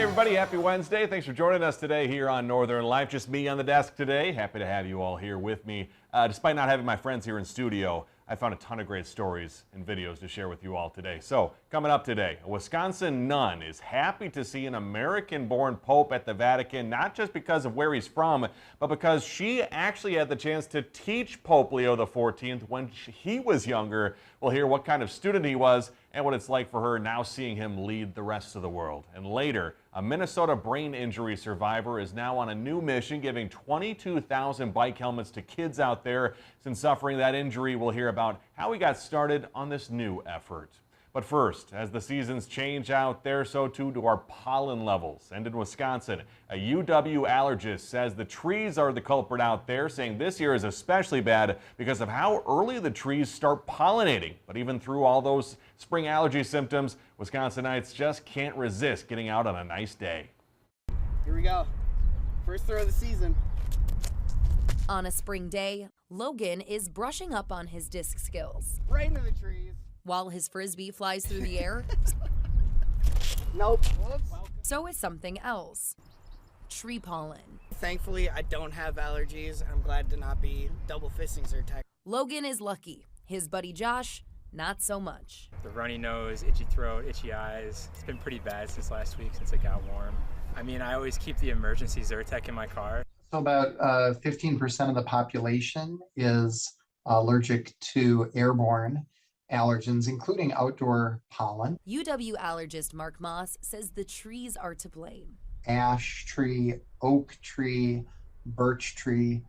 everybody, happy Wednesday. Thanks for joining us today here on Northern Life. Just me on the desk today. Happy to have you all here with me. Despite not having my friends here in studio, I found a ton of great stories and videos to share with you all today. So, coming up today, a Wisconsin nun is happy to see an American-born pope at the Vatican, not just because of where he's from, but because she actually had the chance to teach Pope Leo XIV when he was younger. We'll hear what kind of student he was and what it's like for her now seeing him lead the rest of the world. And later, a Minnesota brain injury survivor is now on a new mission, giving 22,000 bike helmets to kids out there since suffering that injury. We'll hear about how he got started on this new effort. But first, as the seasons change out there, so too do our pollen levels. And in Wisconsin, a UW allergist says the trees are the culprit out there, saying this year is especially bad because of how early the trees start pollinating. But even through all those spring allergy symptoms, Wisconsinites just can't resist getting out on a nice day. Here we go. First throw of the season. On a spring day, Logan is brushing up on his disc skills. Right into the trees. While his frisbee flies through the air, Nope. Whoops. so is something else. Tree pollen. Thankfully, I don't have allergies. I'm glad to not be double fisting Zyrtec. Logan is lucky. His buddy Josh, not so much. The runny nose, itchy throat, itchy eyes. It's been pretty bad since last week since it got warm. I mean, I always keep the emergency Zyrtec in my car. So about 15% of the population is allergic to airborne allergens, including outdoor pollen. UW allergist Mark Moss says the trees are to blame. Ash tree, oak tree, birch tree,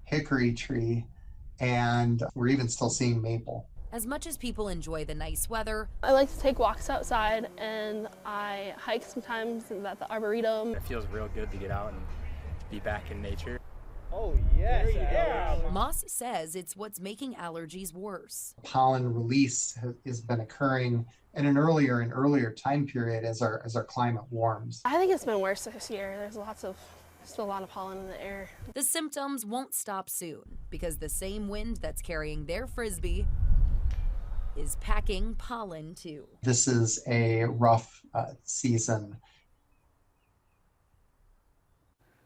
hickory tree, and we're even still seeing maple. As much as people enjoy the nice weather, I like to take walks outside, and I hike sometimes at the Arboretum. It feels real good to get out and be back in nature. Oh, yes. Yeah. Moss says it's what's making allergies worse. Pollen release has been occurring in an earlier and earlier time period as our climate warms. I think it's been worse this year. There's still a lot of pollen in the air. The symptoms won't stop soon because the same wind that's carrying their frisbee is packing pollen too. This is a rough season.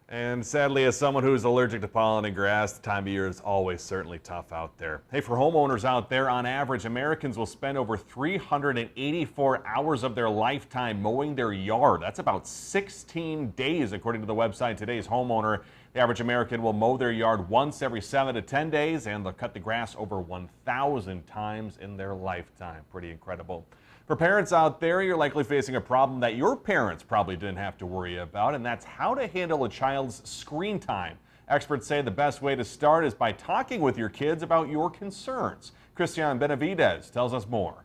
And sadly, as someone who's allergic to pollen and grass, the time of year is always certainly tough out there. Hey, for homeowners out there, on average, Americans will spend over 384 hours of their lifetime mowing their yard. That's about 16 days, according to the website Today's Homeowner. The average American will mow their yard once every 7 to 10 days, and they'll cut the grass over 1,000 times in their lifetime. Pretty incredible. For parents out there, you're likely facing a problem that your parents probably didn't have to worry about, and that's how to handle a child's screen time. Experts say the best way to start is by talking with your kids about your concerns. Christian Benavidez tells us more.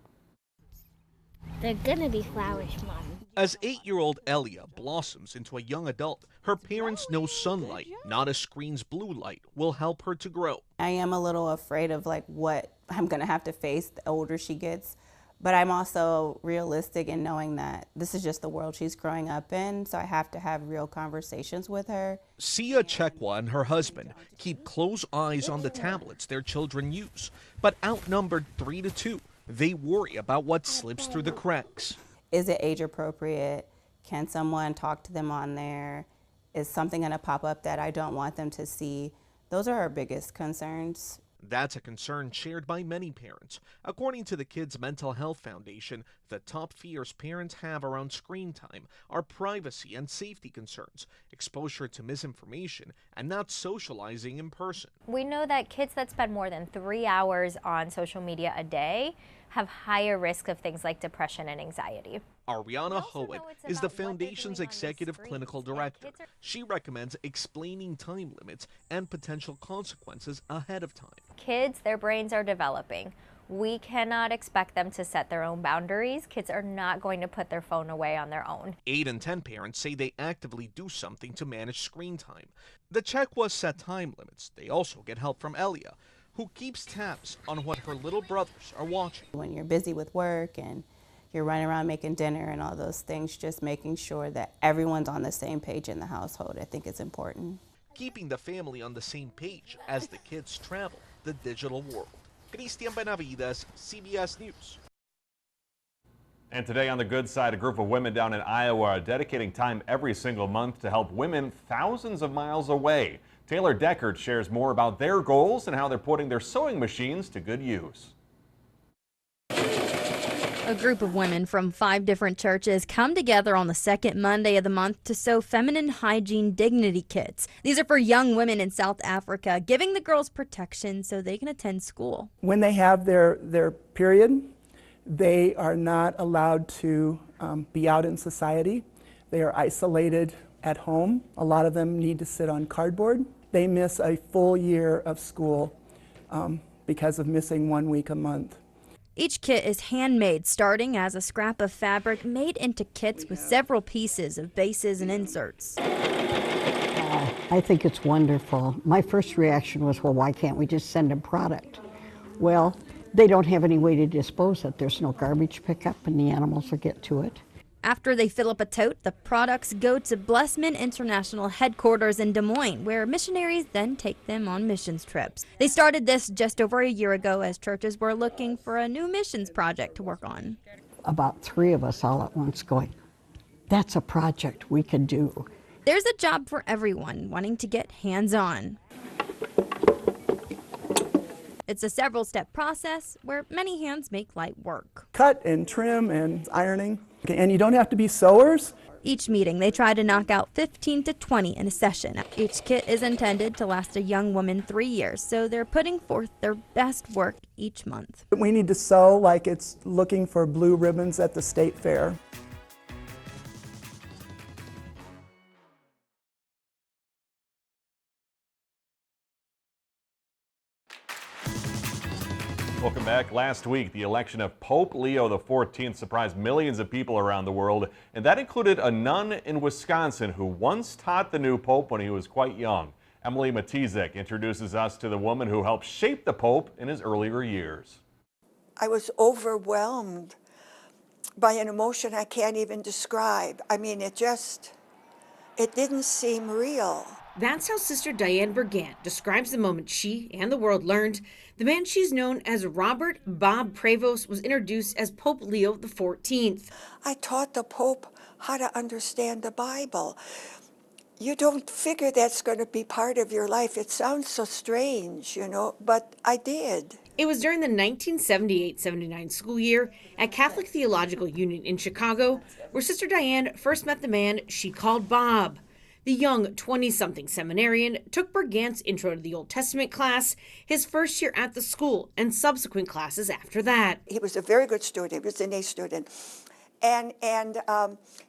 They're gonna be flowers, Mom. As 8-year-old Elia blossoms into a young adult, her parents know sunlight, not a screen's blue light, will help her to grow. I am a little afraid of what I'm gonna have to face the older she gets. But I'm also realistic in knowing that this is just the world she's growing up in, so I have to have real conversations with her. Sia Chekwa and her husband keep close eyes on the tablets their children use, but outnumbered 3-2, they worry about what slips through the cracks. Is it age appropriate? Can someone talk to them on there? Is something going to pop up that I don't want them to see? Those are our biggest concerns. That's a concern shared by many parents. According to the Kids Mental Health Foundation, the top fears parents have around screen time are privacy and safety concerns, exposure to misinformation, and not socializing in person. We know that kids that spend more than 3 hours on social media a day have higher risk of things like depression and anxiety. Ariana Howitt is the foundation's executive clinical director. She recommends explaining time limits and potential consequences ahead of time. Kids, their brains are developing. We cannot expect them to set their own boundaries. Kids are not going to put their phone away on their own. 8 in 10 parents say they actively do something to manage screen time. The Chekwas set time limits. They also get help from Elia, who keeps tabs on what her little brothers are watching. When you're busy with work and you're running around making dinner and all those things, just making sure that everyone's on the same page in the household, I think is important. Keeping the family on the same page as the kids travel the digital world. Christian Benavides, CBS News. And today on the good side, a group of women down in Iowa are dedicating time every single month to help women thousands of miles away. Taylor Deckert shares more about their goals and how they're putting their sewing machines to good use. A group of women from 5 different churches come together on the second Monday of the month to sew feminine hygiene dignity kits. These are for young women in South Africa, giving the girls protection so they can attend school. When they have their period, they are not allowed to be out in society. They are isolated at home. A lot of them need to sit on cardboard. They miss a full year of school because of missing 1 week a month. Each kit is handmade, starting as a scrap of fabric made into kits with several pieces of bases and inserts. I think it's wonderful. My first reaction was, well, why can't we just send them product? Well, they don't have any way to dispose it. There's no garbage pickup and the animals will get to it. After they fill up a tote, the products go to Blessman International headquarters in Des Moines, where missionaries then take them on missions trips. They started this just over a year ago as churches were looking for a new missions project to work on. About 3 of us all at once going, that's a project we can do. There's a job for everyone wanting to get hands-on. It's a several-step process where many hands make light work. Cut and trim and ironing. And you don't have to be sewers. Each meeting, they try to knock out 15 to 20 in a session. Each kit is intended to last a young woman 3 years, so they're putting forth their best work each month. We need to sew like it's looking for blue ribbons at the state fair. Welcome back. Last week, the election of Pope Leo XIV surprised millions of people around the world, and that included a nun in Wisconsin who once taught the new pope when he was quite young. Emily Matizek introduces us to the woman who helped shape the pope in his earlier years. I was overwhelmed by an emotion I can't even describe. I mean, it didn't seem real. That's how Sister Diane Bergant describes the moment she and the world learned the man she's known as Robert Bob Prevost was introduced as Pope Leo XIV. I taught the Pope how to understand the Bible. You don't figure that's going to be part of your life. It sounds so strange, but I did. It was during the 1978-79 school year at Catholic Theological Union in Chicago where Sister Diane first met the man she called Bob. The young 20-something seminarian took Bergant's Intro to the Old Testament class his first year at the school and subsequent classes after that. He was a very good student. He was an A student. And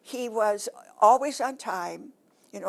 he was always on time,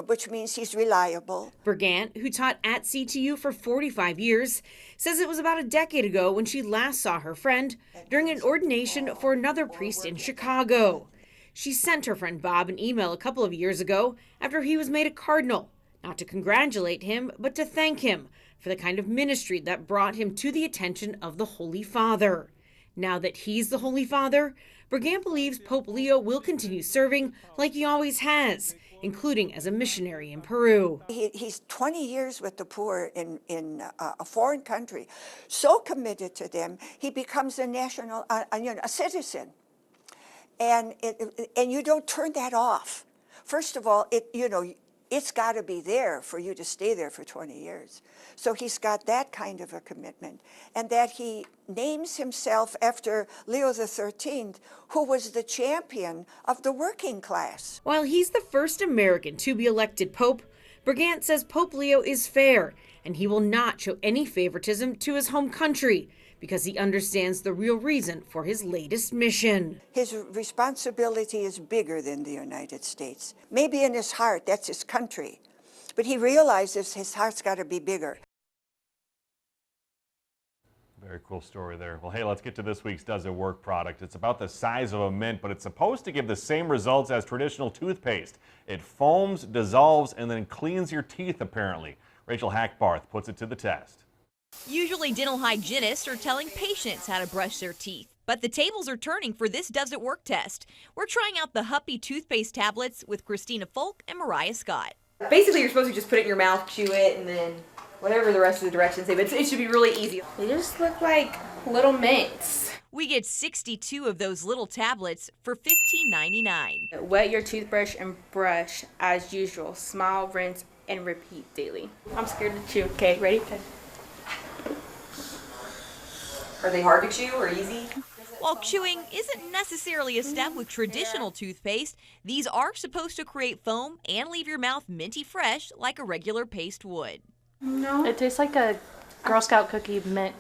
which means he's reliable. Bergant, who taught at CTU for 45 years, says it was about a decade ago when she last saw her friend during an ordination for another priest in Chicago. She sent her friend Bob an email a couple of years ago after he was made a cardinal, not to congratulate him, but to thank him for the kind of ministry that brought him to the attention of the Holy Father. Now that he's the Holy Father, Bergant believes Pope Leo will continue serving like he always has, including as a missionary in Peru. He's 20 years with the poor in a foreign country, so committed to them, he becomes a national, a citizen. And you don't turn that off. First of all, it's got to be there for you to stay there for 20 years. So he's got that kind of a commitment. And that he names himself after Leo XIII, who was the champion of the working class. While he's the first American to be elected pope, Bergant says Pope Leo is fair, and he will not show any favoritism to his home country, because he understands the real reason for his latest mission. His responsibility is bigger than the United States. Maybe in his heart, that's his country. But he realizes his heart's got to be bigger. Very cool story there. Well, hey, let's get to this week's Does It Work product. It's about the size of a mint, but it's supposed to give the same results as traditional toothpaste. It foams, dissolves, and then cleans your teeth, apparently. Rachel Hackbarth puts it to the test. Usually dental hygienists are telling patients how to brush their teeth, but the tables are turning for this Does It Work test. We're trying out the Huppy toothpaste tablets with Christina Folk and Mariah Scott. Basically, you're supposed to just put it in your mouth, chew it, and then whatever the rest of the directions say, but it should be really easy. They just look like little mints. We get 62 of those little tablets for $15.99. Wet your toothbrush and brush as usual. Smile, rinse, and repeat daily. I'm scared to chew. Okay, ready? Are they hard to chew or easy? While chewing isn't necessarily a step with traditional toothpaste, these are supposed to create foam and leave your mouth minty fresh like a regular paste would. No. It tastes like a Girl Scout cookie mint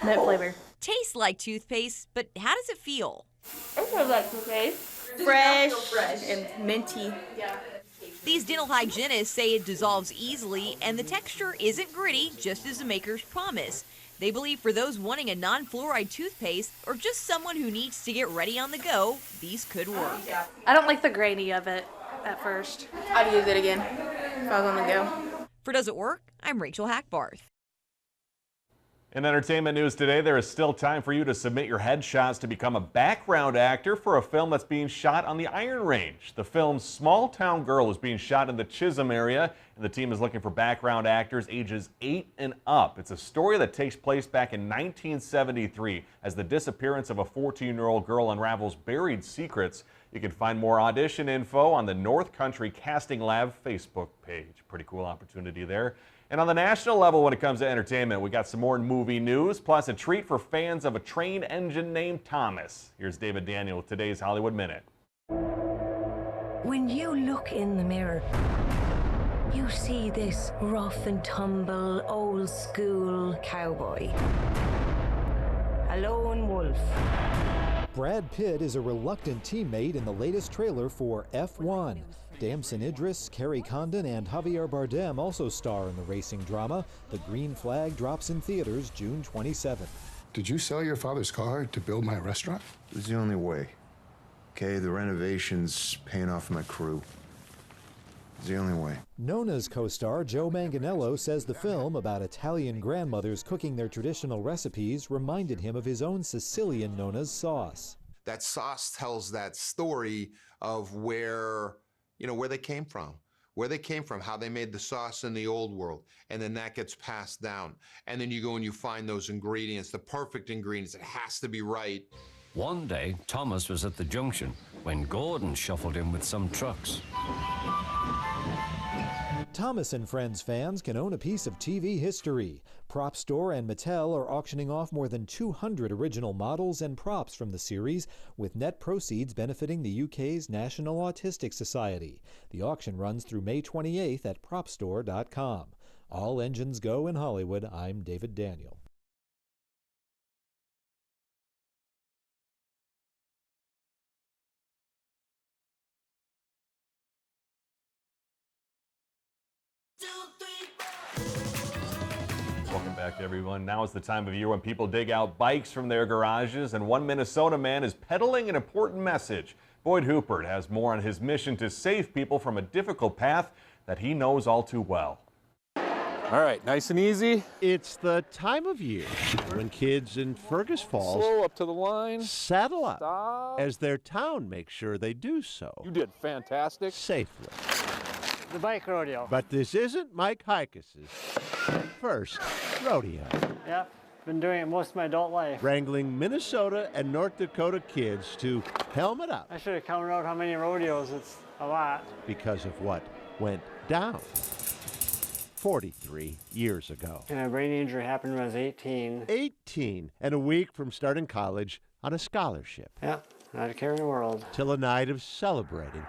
flavor. Tastes like toothpaste, but how does it feel? It feels like toothpaste. Fresh and minty. Yeah. These dental hygienists say it dissolves easily and the texture isn't gritty, just as the makers promise. They believe for those wanting a non-fluoride toothpaste or just someone who needs to get ready on the go, these could work. I don't like the grainy of it at first. I'd use it again if I was on the go. For Does It Work? I'm Rachel Hackbarth. In entertainment news today, there is still time for you to submit your headshots to become a background actor for a film that's being shot on the Iron Range. The film's Small Town Girl is being shot in the Chisholm area, and the team is looking for background actors ages 8 and up. It's a story that takes place back in 1973 as the disappearance of a 14-year-old girl unravels buried secrets. You can find more audition info on the North Country Casting Lab Facebook page. Pretty cool opportunity there. And on the national level, when it comes to entertainment, we got some more movie news, plus a treat for fans of a train engine named Thomas. Here's David Daniel with today's Hollywood Minute. When you look in the mirror, you see this rough and tumble, old school cowboy. A lone wolf. Brad Pitt is a reluctant teammate in the latest trailer for F1. Damson Idris, Kerry Condon, and Javier Bardem also star in the racing drama. The Green Flag drops in theaters June 27th. Did you sell your father's car to build my restaurant? It was the only way. Okay, the renovation's paying off my crew. It's the only way. Nona's co-star Joe Manganiello says the film about Italian grandmothers cooking their traditional recipes reminded him of his own Sicilian Nona's sauce. That sauce tells that story of where they came from. Where they came from, how they made the sauce in the old world, and then that gets passed down. And then you go and you find those ingredients, the perfect ingredients. It has to be right. One day, Thomas was at the junction when Gordon shuffled in with some trucks. Thomas and Friends fans can own a piece of TV history. Prop Store and Mattel are auctioning off more than 200 original models and props from the series, with net proceeds benefiting the UK's National Autistic Society. The auction runs through May 28th at propstore.com. All engines go in Hollywood. I'm David Daniel. Welcome back, everyone. Now is the time of year when people dig out bikes from their garages, and one Minnesota man is peddling an important message. Boyd Huppert has more on his mission to save people from a difficult path that he knows all too well. All right, nice and easy. It's the time of year when kids in Fergus Falls slow up to the line, saddle up, stop, as their town makes sure they do so. You did fantastic. Safely. The bike rodeo. But this isn't Mike Heikes's first rodeo. Yeah, been doing it most of my adult life. Wrangling Minnesota and North Dakota kids to helmet up. I should have counted out how many rodeos. It's a lot. Because of what went down 43 years ago. And a brain injury happened when I was 18. 18, and a week from starting college on a scholarship. Yeah, not a care in the world. Till a night of celebrating.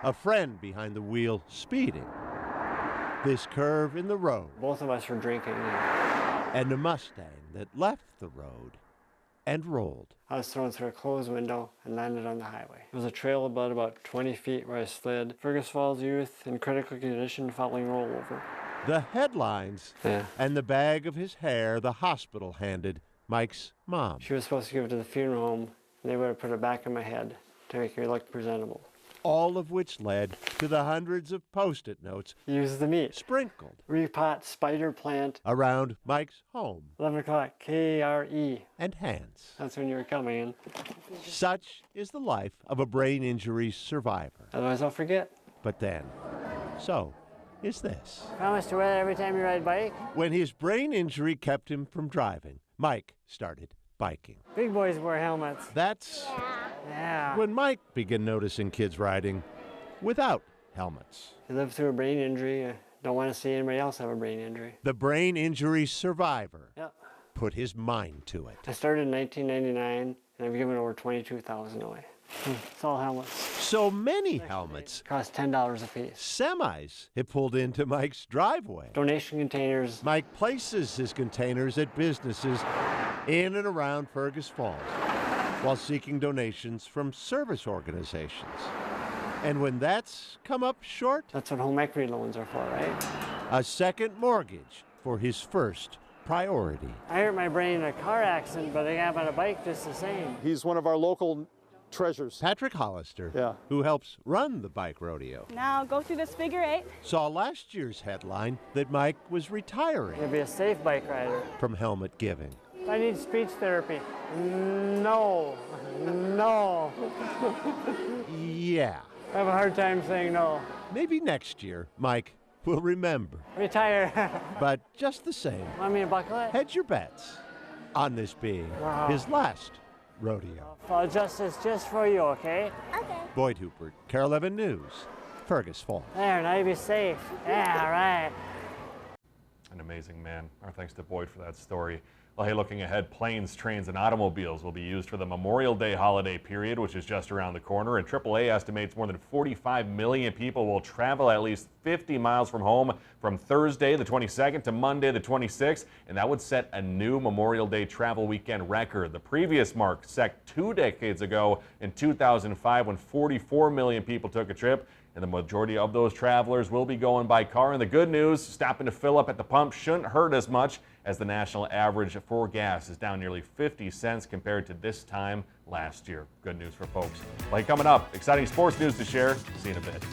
A friend behind the wheel speeding. This curve in the road. Both of us were drinking. And a Mustang that left the road and rolled. I was thrown through a closed window and landed on the highway. It was a trail about 20 feet where I slid. Fergus Falls youth in critical condition following rollover. The headlines and the bag of his hair the hospital handed Mike's mom. She was supposed to give it to the funeral home, and they would have put it back in my head to make me look presentable. All of which led to the hundreds of Post-it notes. Use the meat. Sprinkled. Repot spider plant. Around Mike's home. 11 o'clock, K-R-E. And hands. That's when you were coming in. Such is the life of a brain injury survivor. Otherwise I'll forget. But then, so is this. Promise to wear it every time you ride bike? When his brain injury kept him from driving, Mike started biking. Big boys wear helmets. That's Yeah. when Mike began noticing kids riding without helmets. You live through a brain injury. I don't want to see anybody else have a brain injury. The brain injury survivor Yeah. put his mind to it. I started in 1999, and I've given over 22,000 away. It's all helmets. So many helmets. Cost $10 a piece. Semis have pulled into Mike's driveway. Donation containers. Mike places his containers at businesses in and around Fergus Falls while seeking donations from service organizations. And when that's come up short, that's what home equity loans are for, right? A second mortgage for his first priority. I hurt my brain in a car accident, but I got on a bike just the same. He's one of our local treasures. Patrick Hollister, who helps run the bike rodeo, Now go through this figure 8. saw last year's headline that Mike was retiring You'll be a safe bike rider. from helmet giving. I need speech therapy. No. No. Yeah. I have a hard time saying no. Maybe next year, Mike will remember. Retire. But just the same, Want me to buckle it? hedge your bets on this being his last rodeo. I'll adjust this just for you, okay? Okay. Boyd Hooper, Carol 11 News, Fergus Falls. There, now you be safe. Yeah, all right. An amazing man. Our thanks to Boyd for that story. Well, hey, looking ahead, planes, trains, and automobiles will be used for the Memorial Day holiday period, which is just around the corner. And AAA estimates more than 45 million people will travel at least 50 miles from home from Thursday, the 22nd, to Monday, the 26th. And that would set a new Memorial Day travel weekend record. The previous mark set 2 decades ago in 2005 when 44 million people took a trip. And the majority of those travelers will be going by car. And the good news, stopping to fill up at the pump shouldn't hurt as much, as the national average for gas is down nearly 50 cents compared to this time last year. Good news for folks. Well, coming up, exciting sports news to share. See you in a bit.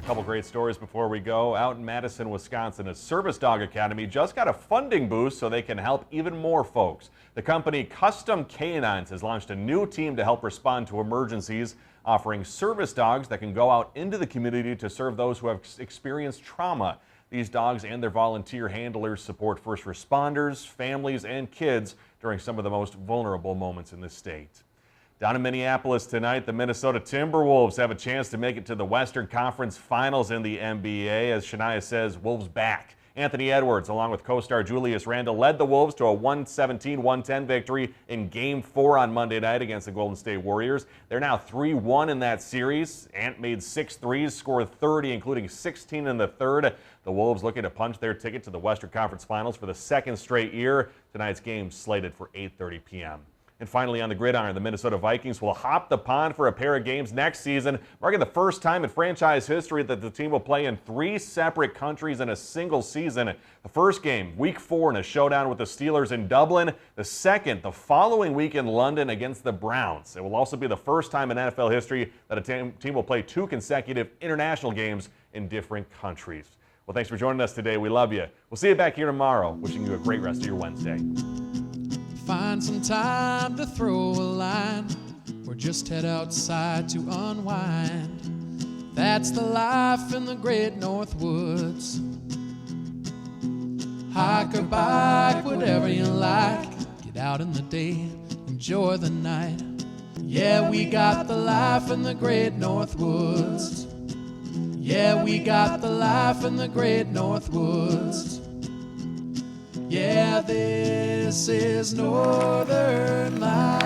A couple great stories before we go. Out in Madison, Wisconsin, a Service Dog Academy just got a funding boost so they can help even more folks. The company Custom Canines has launched a new team to help respond to emergencies, offering service dogs that can go out into the community to serve those who have experienced trauma. These dogs and their volunteer handlers support first responders, families, and kids during some of the most vulnerable moments in the state. Down in Minneapolis tonight, the Minnesota Timberwolves have a chance to make it to the Western Conference Finals in the NBA. As Shania says, Wolves back. Anthony Edwards, along with co-star Julius Randle, led the Wolves to a 117-110 victory in Game 4 on Monday night against the Golden State Warriors. They're now 3-1 in that series. Ant made 6 threes, scored 30, including 16 in the third. The Wolves looking to punch their ticket to the Western Conference Finals for the second straight year. Tonight's game slated for 8:30 p.m. And finally, on the gridiron, the Minnesota Vikings will hop the pond for a pair of games next season, marking the first time in franchise history that the team will play in 3 separate countries in a single season. The first game, Week 4, in a showdown with the Steelers in Dublin. The second, the following week in London against the Browns. It will also be the first time in NFL history that a team will play 2 consecutive international games in different countries. Well, thanks for joining us today. We love you. We'll see you back here tomorrow. Wishing you a great rest of your Wednesday. Find some time to throw a line, or just head outside to unwind. That's the life in the great North Woods. Hike or bike, whatever you like. Get out in the day, enjoy the night. Yeah, we got the life in the great North Woods. Yeah, we got the life in the great North Woods. Yeah, this is Northern Life.